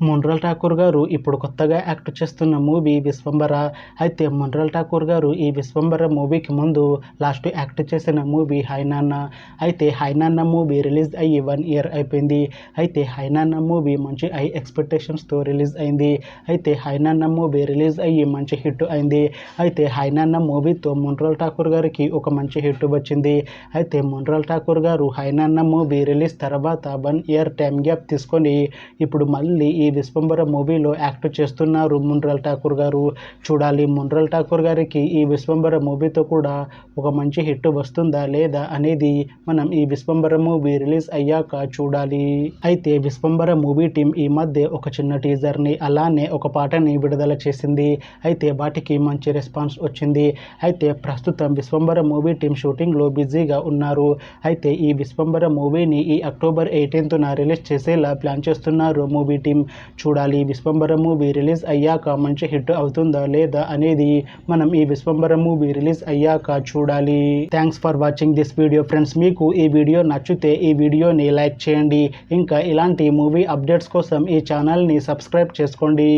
మొన్రోల్ ఠాకూర్ గారు ఇప్పుడు కొత్తగా యాక్ట్ చేస్తున్న మూవీ విశ్వంబర. అయితే మొన్రోల్ ఠాకూర్ గారు ఈ విశ్వంబర మూవీకి ముందు లాస్ట్ యాక్ట్ చేసిన మూవీ హైనాన్న. అయితే హైనాన్న మూవీ రిలీజ్ అయ్యి 1 ఇయర్ అయిపోయింది. అయితే హైనాన్న మూవీ మంచి హై ఎక్స్పెక్టేషన్స్తో రిలీజ్ అయింది. అయితే హైనాన్న మూవీ రిలీజ్ అయ్యి మంచి హిట్ అయింది. అయితే హైనాన్న మూవీతో మొన్రోల్ ఠాకూర్ గారికి ఒక మంచి హిట్ వచ్చింది. అయితే మొన్రోల్ ఠాకూర్ గారు హైనాన్న మూవీ రిలీజ్ తర్వాత 1 ఇయర్ టైం గ్యాప్ తీసుకొని ఇప్పుడు మళ్ళీ ఈ విశ్వంబర మూవీలో యాక్ట్ చేస్తున్నారు మొన్రోల్ ఠాకూర్ గారు. చూడాలి మొన్రోల్ ఠాకూర్ గారికి ఈ విశ్వంబర మూవీతో కూడా ఒక మంచి హిట్ వస్తుందా లేదా అనేది మనం ఈ విశ్వంబర మూవీ రిలీజ్ అయ్యాక చూడాలి. అయితే విశ్వంబర మూవీ టీం ఈ మధ్య ఒక చిన్న టీజర్ని అలానే ఒక పాటని విడుదల చేసింది. అయితే వాటికి మంచి రెస్పాన్స్ వచ్చింది. అయితే ప్రస్తుతం విశ్వంబర మూవీ టీం షూటింగ్లో బిజీగా ఉన్నారు. అయితే ఈ విశ్వంబర మూవీని ఈ అక్టోబర్ 18న రిలీజ్ చేసేలా ప్లాన్ చేస్తున్నారు మూవీ టీం. చూడాలి విశ్వంబర మూవీ రిలీజ్ అయ్యాక మంచి హిట్ అవుతుందా లేదా అనేది మనం ఈ విశ్వంబర మూవీ రిలీజ్ అయ్యాక చూడాలి. Thanks for watching this video friends. మీకు ఈ వీడియో నచ్చితే ఈ వీడియోని లైక్ చేయండి. ఇంకా ఇలాంటి మూవీ అప్డేట్స్ కోసం ఈ ఛానల్ని సబ్స్క్రైబ్ చేసుకోండి.